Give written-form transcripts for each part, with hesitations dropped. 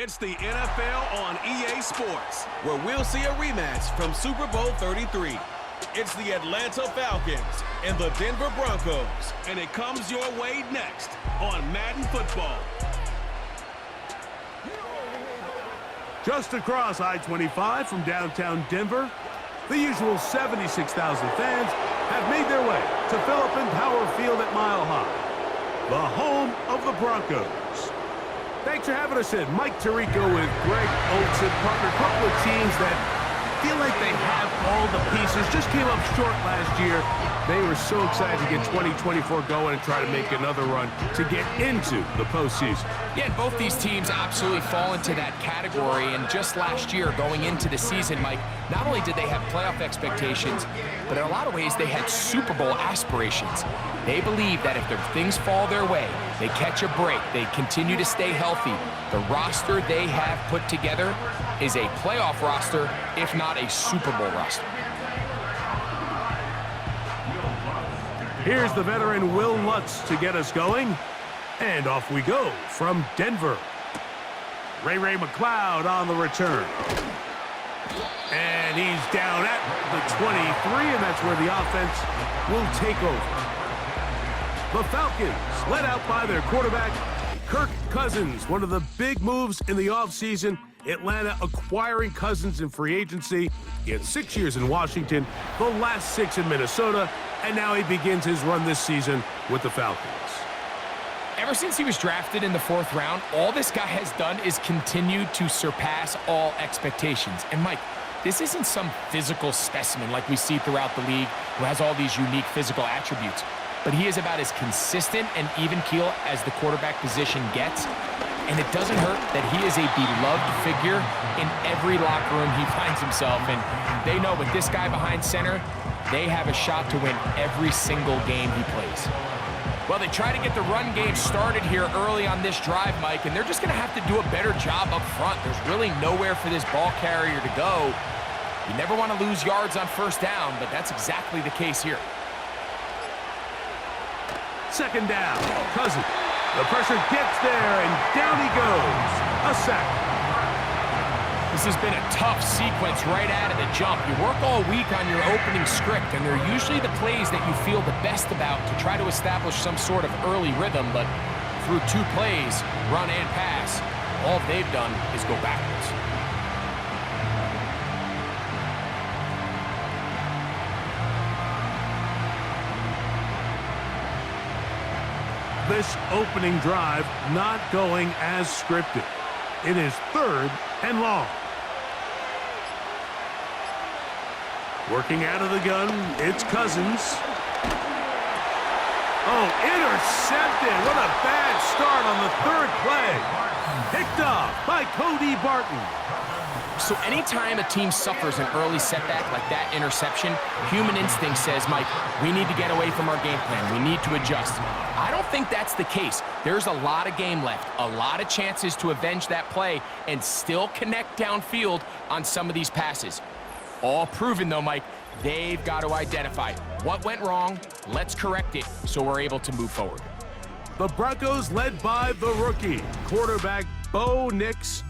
It's the NFL on EA Sports, where we'll see a rematch from Super Bowl 33. It's the Atlanta Falcons and the Denver Broncos, and it comes your way next on Madden Football. Just across I-25 from downtown Denver, the usual 76,000 fans have made their way to Phillips Power Field at Mile High, the home of the Broncos. Thanks for having us in. Mike Tirico with Greg Olson, partner. A couple of teams that feel like they have all the pieces. Just came up short last year. They were so excited to get 2024 going and try to make another run to get into the postseason. Yeah, and both these teams absolutely fall into that category. And just last year, going into the season, Mike, not only did they have playoff expectations, but in a lot of ways, they had Super Bowl aspirations. They believe that if their things fall their way, they catch a break, they continue to stay healthy, the roster they have put together is a playoff roster, if not a Super Bowl roster. Here's the veteran Will Lutz to get us going. And off we go from Denver. Ray McLeod on the return. And he's down at the 23, and that's where the offense will take over. The Falcons, led out by their quarterback, Kirk Cousins. One of the big moves in the offseason, Atlanta acquiring Cousins in free agency. He had 6 years in Washington, the last 6 in Minnesota, and now he begins his run this season with the Falcons. Ever since he was drafted in the 4th round, all this guy has done is continue to surpass all expectations. And Mike, this isn't some physical specimen like we see throughout the league who has all these unique physical attributes. But he is about as consistent and even keel as the quarterback position gets. And it doesn't hurt that he is a beloved figure in every locker room he finds himself in. They know with this guy behind center, they have a shot to win every single game he plays. Well, they try to get the run game started here early on this drive, Mike, and they're just going to have to do a better job up front. There's really nowhere for this ball carrier to go. You never want to lose yards on 1st down, but that's exactly the case here. 2nd down, Cousins. The pressure gets there, and down he goes. A sack. This has been a tough sequence right out of the jump. You work all week on your opening script, and they're usually the plays that you feel the best about to try to establish some sort of early rhythm, but through 2 plays, run and pass, all they've done is go backwards. This opening drive not going as scripted. It is 3rd and long. Working out of the gun, it's Cousins. Oh, intercepted. What a bad start on the 3rd play. Picked off by Cody Barton. So anytime a team suffers an early setback like that interception, human instinct says, Mike, we need to get away from our game plan. We need to adjust. I don't think that's the case. There's a lot of game left, a lot of chances to avenge that play and still connect downfield on some of these passes. All proven, though, Mike, they've got to identify what went wrong, let's correct it so we're able to move forward. The Broncos led by the rookie, quarterback Bo Nix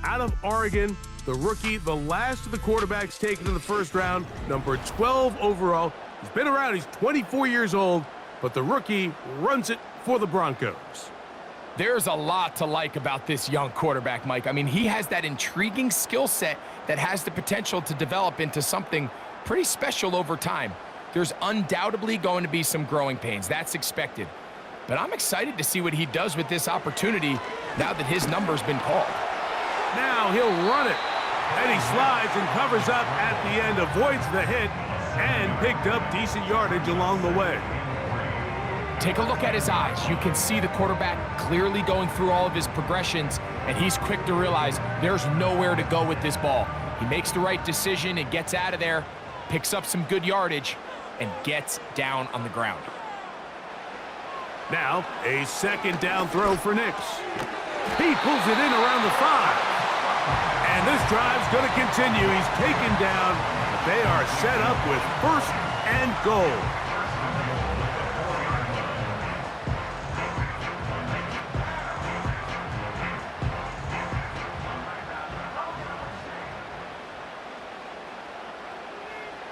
out of Oregon. The rookie, the last of the quarterbacks taken in the 1st round, number 12 overall. He's been around, he's 24 years old, but the rookie runs it for the Broncos. There's a lot to like about this young quarterback, Mike. I mean, he has that intriguing skill set that has the potential to develop into something pretty special over time. There's undoubtedly going to be some growing pains. That's expected. But I'm excited to see what he does with this opportunity now that his number's been called. Now he'll run it. And he slides and covers up at the end, avoids the hit, and picked up decent yardage along the way. Take a look at his eyes. You can see the quarterback clearly going through all of his progressions, and he's quick to realize there's nowhere to go with this ball. He makes the right decision and gets out of there, picks up some good yardage, and gets down on the ground. Now, a 2nd down throw for Nix. He pulls it in around the 5. And this drive's going to continue. He's taken down, but they are set up with 1st and goal.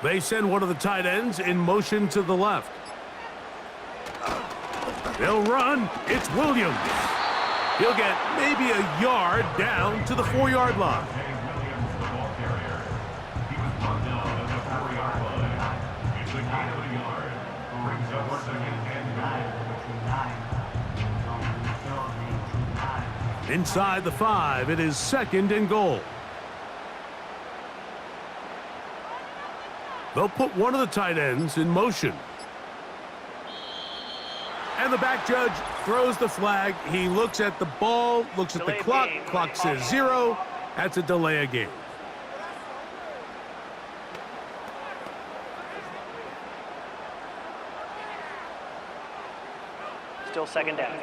They send one of the tight ends in motion to the left. They'll run. It's Williams. He'll get maybe a yard down to the 4-yard line. Inside the 5, it is 2nd and goal. They'll put one of the tight ends in motion. And the back judge throws the flag. He looks at the ball, looks at the clock. Clock says 0. That's a delay of game. Still second down.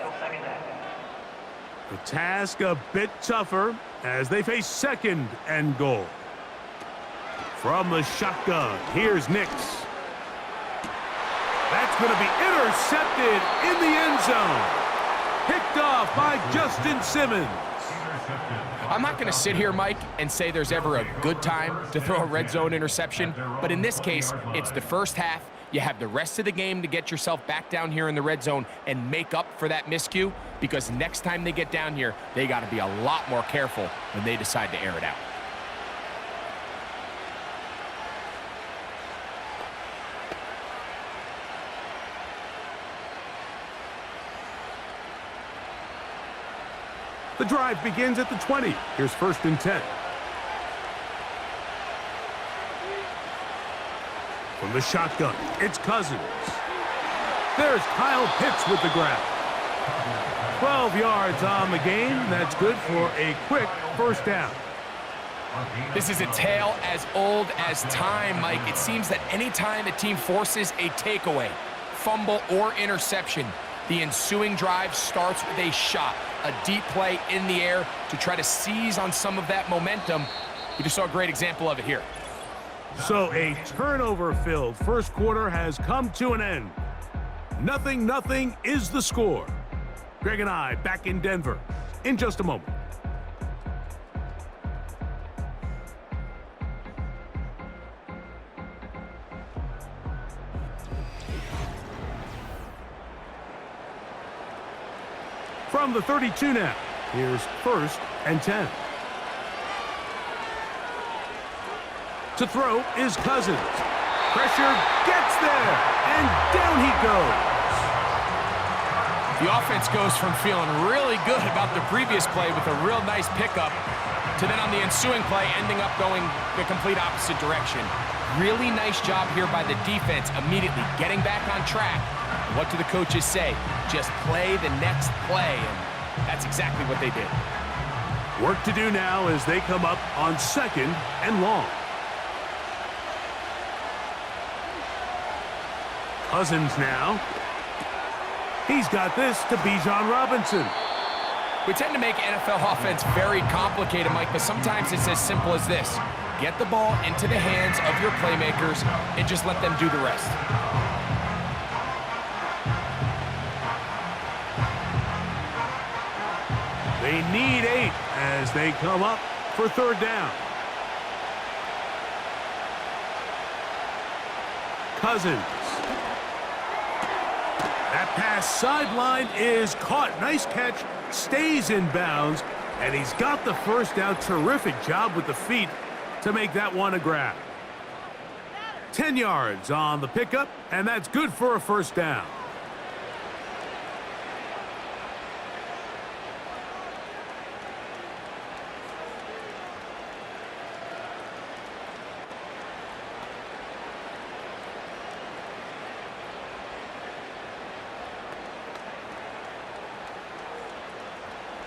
The task a bit tougher as they face 2nd and goal. From the shotgun, here's Nix. That's going to be intercepted in the end zone. Picked off by Justin Simmons. I'm not going to sit here, Mike, and say there's ever a good time to throw a red zone interception, but in this case, it's the first half. You have the rest of the game to get yourself back down here in the red zone and make up for that miscue, because next time they get down here, they got to be a lot more careful when they decide to air it out. The drive begins at the 20. Here's 1st and 10. From the shotgun, it's Cousins. There's Kyle Pitts with the grab. 12 yards on the game. That's good for a quick 1st down. This is a tale as old as time, Mike. It seems that any time a team forces a takeaway, fumble, or interception, the ensuing drive starts with a shot, a deep play in the air to try to seize on some of that momentum. We just saw a great example of it here. So a turnover-filled 1st quarter has come to an end. 0-0 is the score. Greg and I back in Denver in just a moment. From the 32 now, here's 1st and 10. To throw is Cousins. Pressure gets there, and down he goes. The offense goes from feeling really good about the previous play with a real nice pickup to then on the ensuing play ending up going the complete opposite direction. Really nice job here by the defense immediately getting back on track. And what do the coaches say? Just play the next play, and that's exactly what they did. Work to do now as they come up on 2nd and long. Cousins now. He's got this to Bijan Robinson. We tend to make NFL offense very complicated, Mike, but sometimes it's as simple as this. Get the ball into the hands of your playmakers and just let them do the rest. They need 8 as they come up for 3rd down. Cousins. That pass sideline is caught. Nice catch. Stays in bounds. And he's got the 1st down. Terrific job with the feet to make that one a grab. 10 yards on the pickup, and that's good for a 1st down.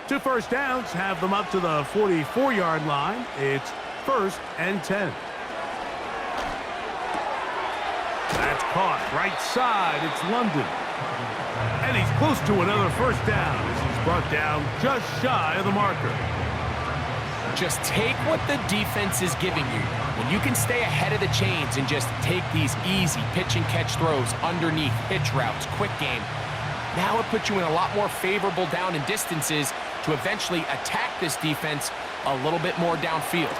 Two 1st downs have them up to the 44-yard line. It's 1st and 10. That's caught right side. It's London. And he's close to another 1st down as he's brought down just shy of the marker. Just take what the defense is giving you. When you can stay ahead of the chains and just take these easy pitch and catch throws underneath, hitch routes, quick game, now it puts you in a lot more favorable down and distances to eventually attack this defense a little bit more downfield.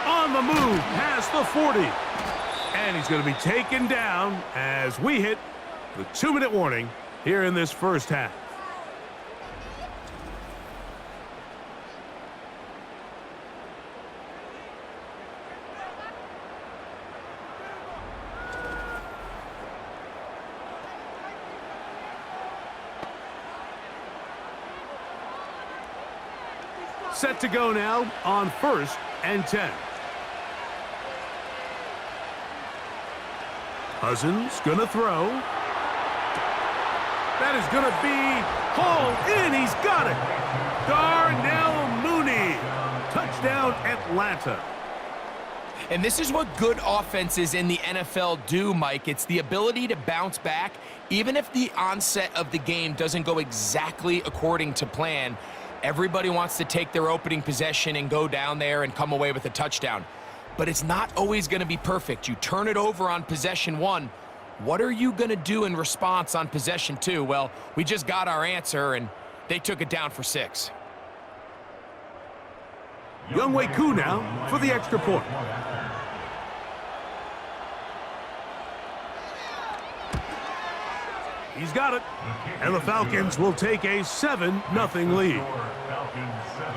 On the move past the 40. And he's going to be taken down as we hit the 2-minute warning here in this first half. Set to go now on 1st and 10. Cousins gonna throw. That is gonna be hauled in. He's got it. Darnell Mooney. Touchdown, Atlanta. And this is what good offenses in the NFL do, Mike. It's the ability to bounce back, even if the onset of the game doesn't go exactly according to plan. Everybody wants to take their opening possession and go down there and come away with a touchdown. But it's not always going to be perfect. You turn it over on possession 1. What are you going to do in response on possession 2? Well, we just got our answer, and they took it down for 6. Younghoe Koo now for the extra point. He's got it. And the Falcons will take a 7-0 lead. Falcons 7,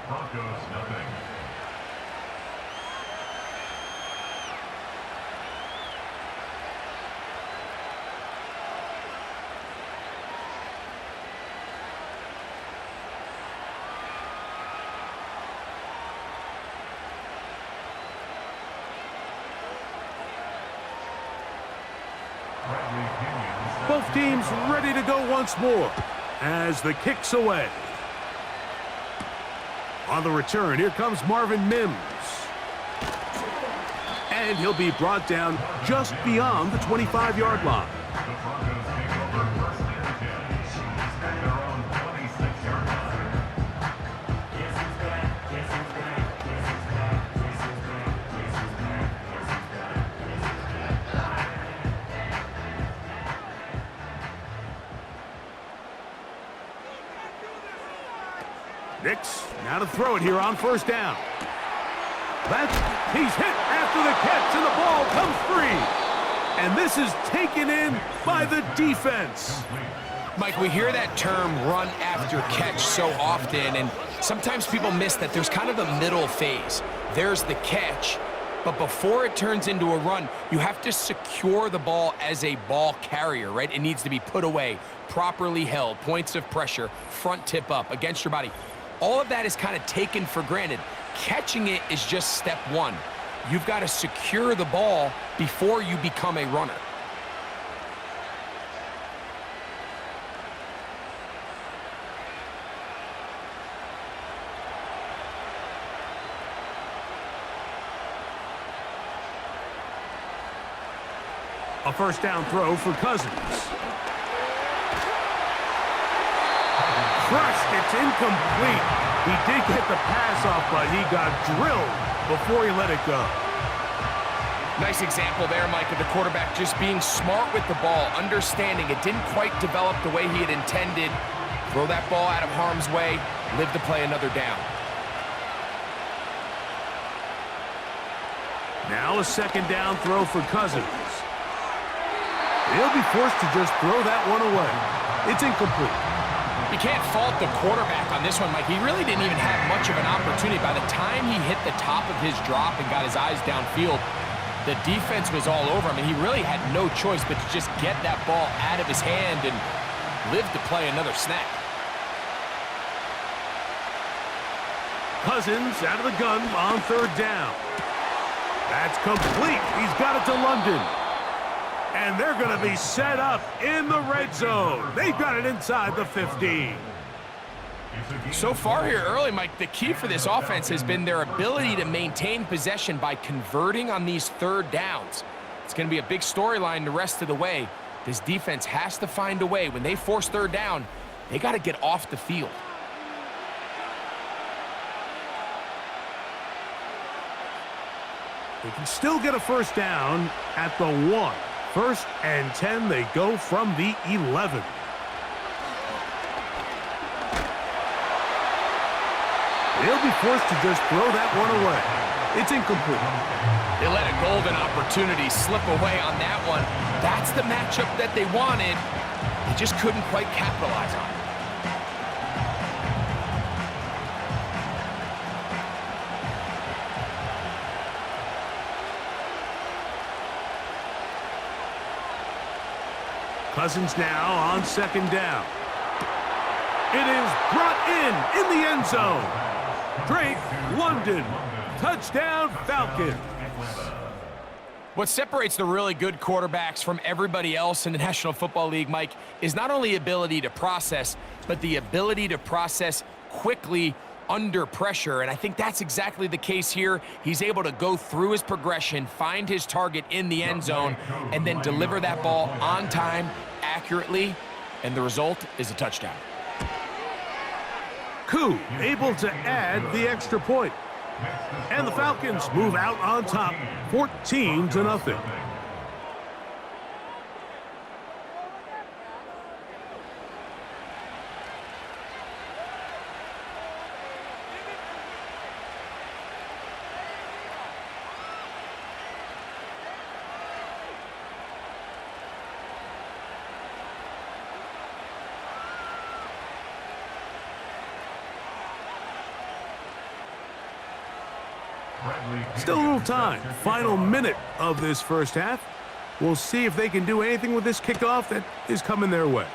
Broncos nothing. Both teams ready to go once more as the kick's away. On the return, here comes Marvin Mims. And he'll be brought down just beyond the 25-yard line. The Broncos take over 1st and 10. At their own 26-yard line. Nix now to throw it here on 1st down. He's hit after the catch, and the ball comes free. And this is taken in by the defense. Mike, we hear that term run after catch so often, and sometimes people miss that there's kind of a middle phase. There's the catch, but before it turns into a run, you have to secure the ball as a ball carrier, right? It needs to be put away, properly held, points of pressure, front tip up against your body. All of that is kind of taken for granted. Catching it is just step 1. You've got to secure the ball before you become a runner. A 1st down throw for Cousins. Crushed, it's incomplete. He did get the pass off, but he got drilled before he let it go. Nice example there, Mike, of the quarterback just being smart with the ball, understanding it didn't quite develop the way he had intended. Throw that ball out of harm's way, live to play another down. Now a 2nd down throw for Cousins. He'll be forced to just throw that one away. It's incomplete. You can't fault the quarterback on this one, Mike. He really didn't even have much of an opportunity. By the time he hit the top of his drop and got his eyes downfield, the defense was all over him, and he really had no choice but to just get that ball out of his hand and live to play another snap. Cousins out of the gun on 3rd down. That's complete. He's got it to London. And they're going to be set up in the red zone. They've got it inside the 15. So far here early, Mike, the key for this offense has been their ability to maintain possession by converting on these 3rd downs. It's going to be a big storyline the rest of the way. This defense has to find a way. When they force 3rd down, they got to get off the field. They can still get a 1st down at the 1. 1st and 10, they go from the 11. They'll be forced to just throw that one away. It's incomplete. They let a golden opportunity slip away on that one. That's the matchup that they wanted. They just couldn't quite capitalize on it. Cousins now on second down. It is brought in the end zone. Drake London. Touchdown, Falcons. What separates the really good quarterbacks from everybody else in the National Football League, Mike, is not only ability to process, but the ability to process quickly under pressure. And I think that's exactly the case here. He's able to go through his progression, find his target in the end zone, and then deliver that ball on time, accurately, and the result is a touchdown. Koo able to add the extra point. And the Falcons move out on top, 14-0. Still a little time. Final minute of this first half. We'll see if they can do anything with this kickoff that is coming their way.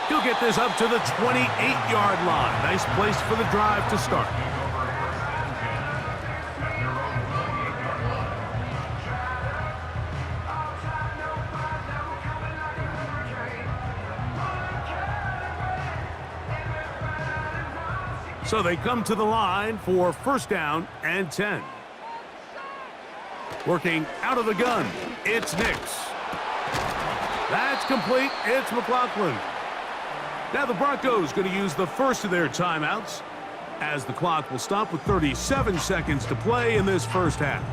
He'll get this up to the 28-yard line. Nice place for the drive to start. So they come to the line for first down and 10. Working out of the gun, it's Nix. That's complete, it's McLaughlin. Now the Broncos going to use the first of their timeouts as the clock will stop with 37 seconds to play in this first half.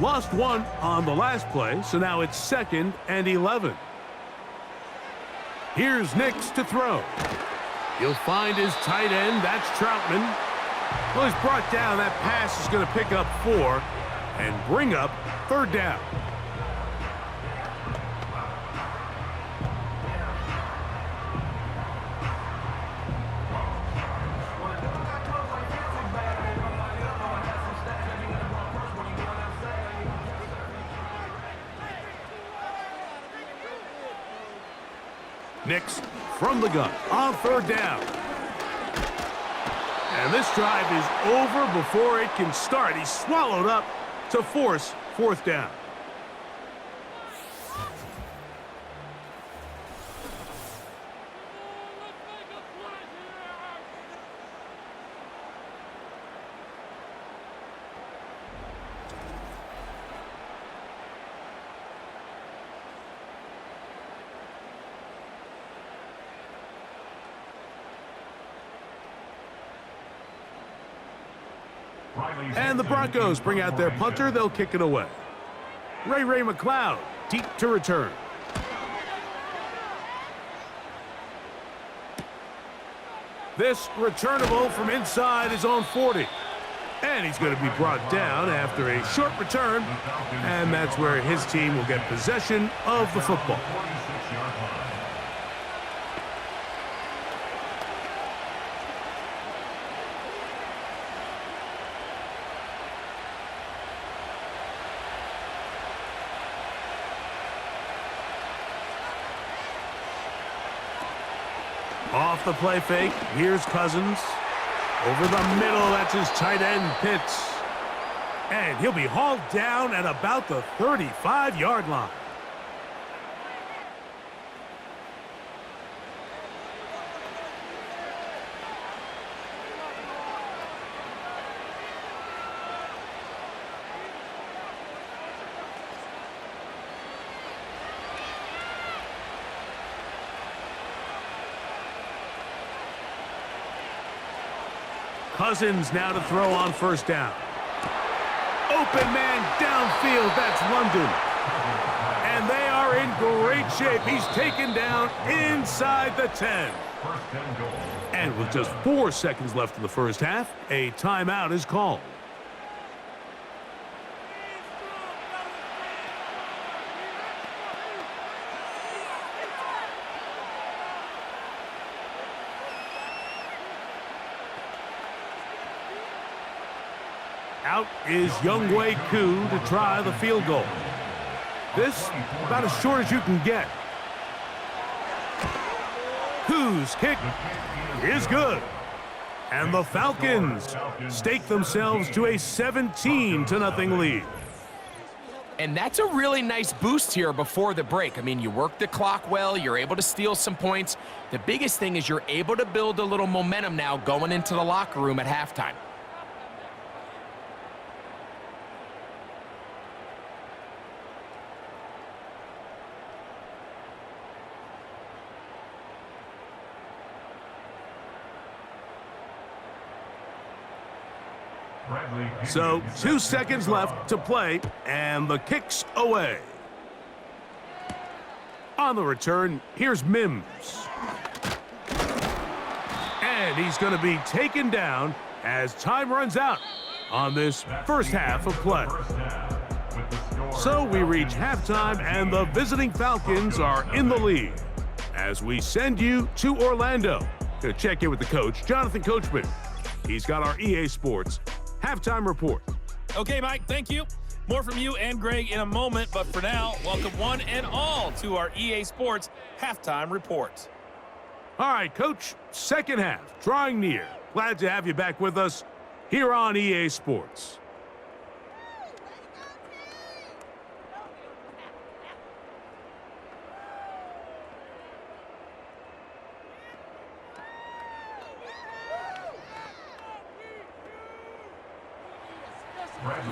Lost one on the last play, so now it's 2nd and 11. Here's Nix to throw. He'll find his tight end. That's Troutman. Well, he's brought down. That pass is going to pick up 4 and bring up 3rd down. Nix from the gun on 3rd down. And this drive is over before it can start. He's swallowed up to force 4th down. And the Broncos bring out their punter. They'll kick it away. Ray McLeod, deep to return. This returnable from inside his own 40. And he's going to be brought down after a short return. And that's where his team will get possession of the football. Off the play fake, here's Cousins. Over the middle, that's his tight end, Pitts. And he'll be hauled down at about the 35-yard line. Cousins now to throw on 1st down. Open man downfield, that's London. And they are in great shape. He's taken down inside the 10. First and goal. And with just 4 seconds left in the first half, a timeout is called. Out is Younghoe Koo to try the field goal. This about as short as you can get. Koo's kick is good. And the Falcons stake themselves to a 17-0 lead. And that's a really nice boost here before the break. I mean, you work the clock well, you're able to steal some points. The biggest thing is you're able to build a little momentum now going into the locker room at halftime. So 2 seconds left to play, and the kick's away. On the return, here's Mims. And he's going to be taken down as time runs out on this first half of play. So we reach halftime, and the visiting Falcons are in the lead. As we send you to Orlando to check in with the coach, Jonathan Coachman. He's got our EA Sports halftime report. Okay, Mike, thank you. More from you and Greg in a moment, but for now, welcome one and all to our EA Sports halftime report. All right, Coach, second half, drawing near. Glad to have you back with us here on EA Sports.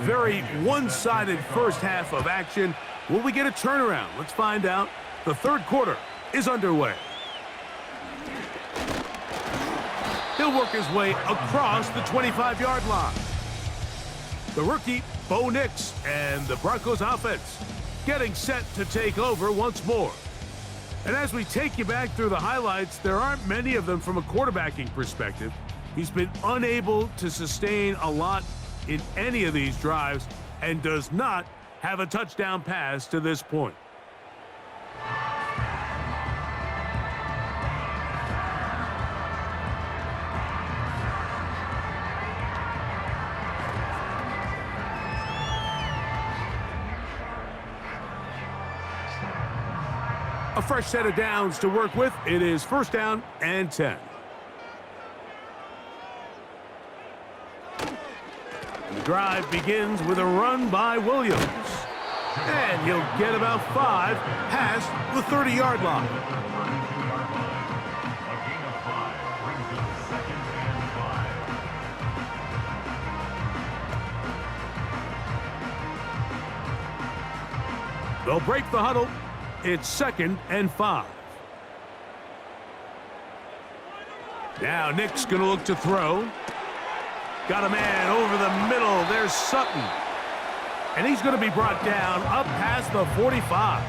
Very one-sided first half of action. Will we get a turnaround? Let's find out. The third quarter is underway. He'll work his way across the 25-yard line. The rookie, Bo Nix, and the Broncos offense getting set to take over once more. And as we take you back through the highlights, there aren't many of them from a quarterbacking perspective. He's been unable to sustain a lot in any of these drives and does not have a touchdown pass to this point. A fresh set of downs to work with. It is first down and 10. The drive begins with a run by Williams. And he'll get about 5 past the 30-yard line. A gain of 5 brings them second and 5. They'll break the huddle. It's second and 5. Now Nick's going to look to throw. Got a man over the middle. There's Sutton. And he's going to be brought down up past the 45.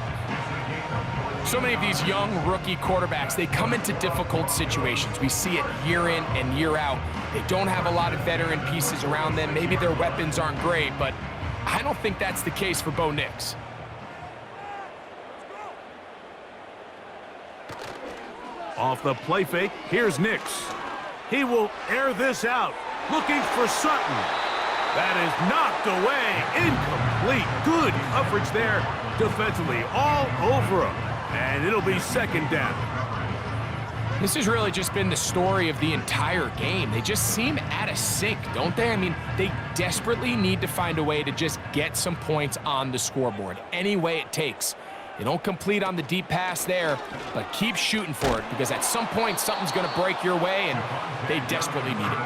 So many of these young rookie quarterbacks, they come into difficult situations. We see it year in and year out. They don't have a lot of veteran pieces around them. Maybe their weapons aren't great, but I don't think that's the case for Bo Nix. Off the play fake, here's Nix. He will air this out, looking for Sutton. That is knocked away, incomplete. Good coverage there defensively, all over him. And it'll be second down. This has really just been the story of the entire game. They just seem out of sync, don't they? I mean, they desperately need to find a way to just get some points on the scoreboard, any way it takes. They don't complete on the deep pass there, but keep shooting for it because at some point something's going to break your way, and they desperately need it.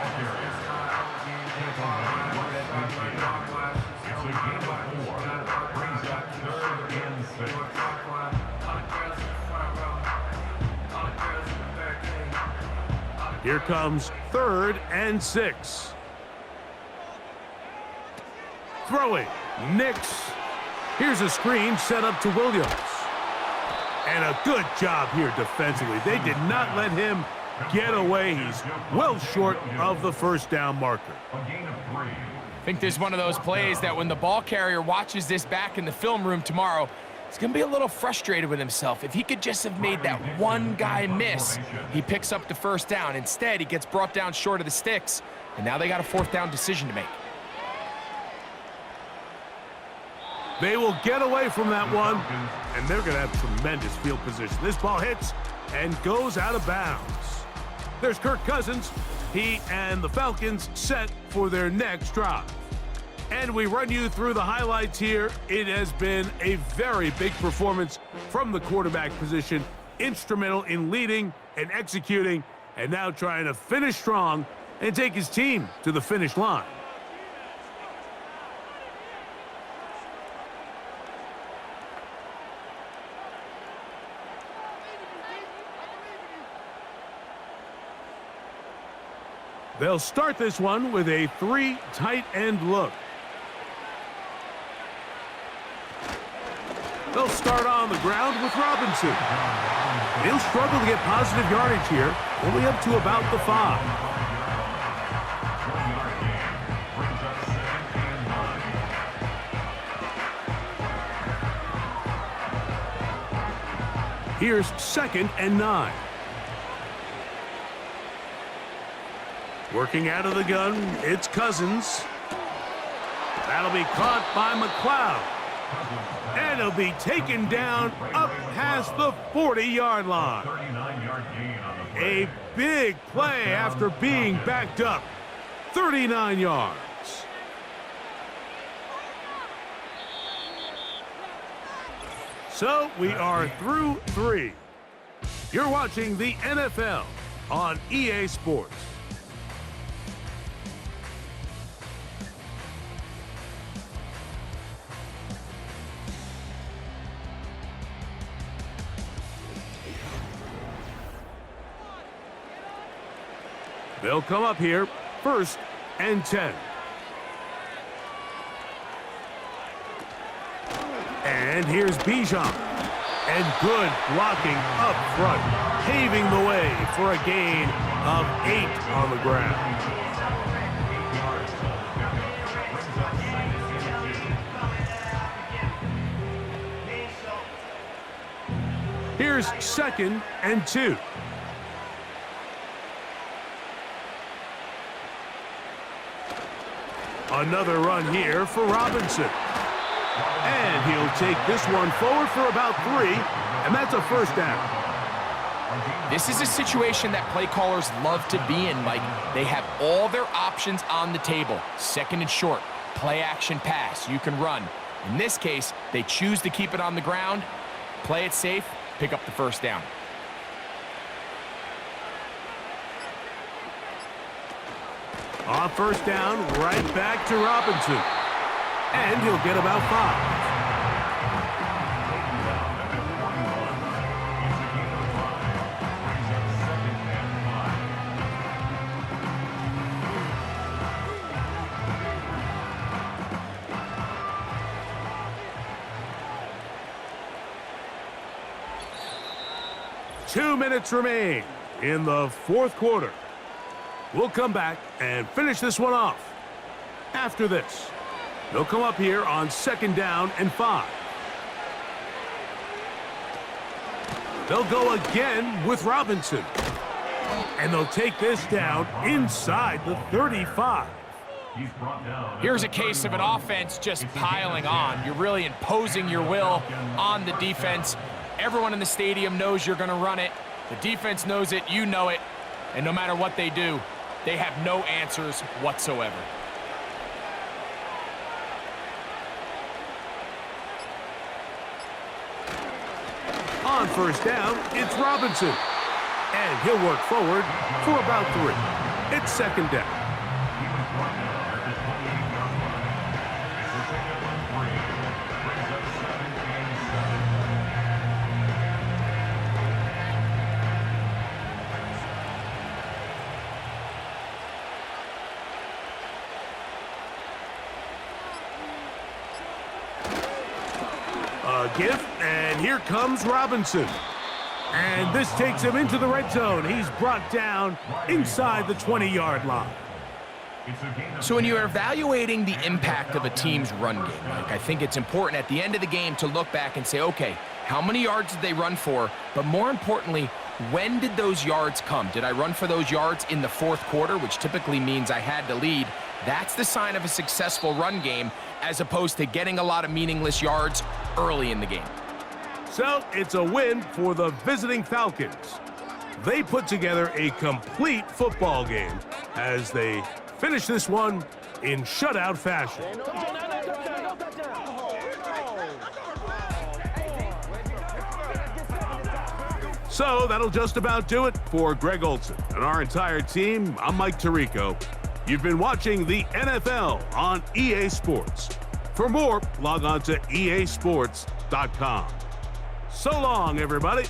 Here comes 3rd and 6. Throwing, Nix. Here's a screen set up to Williams. And a good job here defensively. They did not let him get away. He's well short of the first down marker. I think this is one of those plays that when the ball carrier watches this back in the film room tomorrow, he's going to be a little frustrated with himself. If he could just have made that one guy miss, he picks up the first down. Instead, he gets brought down short of the sticks, and now they got a fourth down decision to make. They will get away from that one, and they're going to have tremendous field position. This ball hits and goes out of bounds. There's Kirk Cousins. He and the Falcons set for their next drive. And we run you through the highlights here. It has been a very big performance from the quarterback position, instrumental in leading and executing, and now trying to finish strong and take his team to the finish line. They'll start this one with a 3 tight end look. They'll start on the ground with Robinson. He'll struggle to get positive yardage here, only up to about the 5. Here's 2nd and 9. Working out of the gun, it's Cousins. That'll be caught by McLeod. And he'll be taken down up past the 40-yard line. A big play after being backed up. 39 yards. So we are through 3. You're watching the NFL on EA Sports. They'll come up here, 1st and 10. And here's Bijan. And good blocking up front, paving the way for a gain of 8 on the ground. Here's 2nd and 2. Another run here for Robinson. And he'll take this one forward for about 3, and that's a first down. This is a situation that play callers love to be in, Mike. They have all their options on the table. 2nd and short, play action pass, you can run. In this case, they choose to keep it on the ground, play it safe, pick up the first down. On first down, right back to Robinson. And he'll get about 5. Two minutes remain in the 4th quarter. We'll come back and finish this one off. After this, they'll come up here on 2nd down and 5. They'll go again with Robinson. And they'll take this down inside the 35. Here's a case of an offense just piling on. You're really imposing your will on the defense. Everyone in the stadium knows you're going to run it. The defense knows it, you know it. And no matter what they do, they have no answers whatsoever. On first down, it's Robinson. And he'll work forward for about 3. It's 2nd down. A give, and here comes Robinson. And this takes him into the red zone. He's brought down inside the 20-yard line. So when you're evaluating the impact of a team's run game, Mike, I think it's important at the end of the game to look back and say, okay, how many yards did they run for? But more importantly, when did those yards come? Did I run for those yards in the fourth quarter, which typically means I had to lead? That's the sign of a successful run game, as opposed to getting a lot of meaningless yards early in the game. So it's a win for the visiting Falcons. They put together a complete football game as they finish this one in shutout fashion. So that'll just about do it for Greg Olson and our entire team. I'm Mike Tirico. You've been watching the NFL on EA Sports. For more, log on to easports.com. So long, everybody.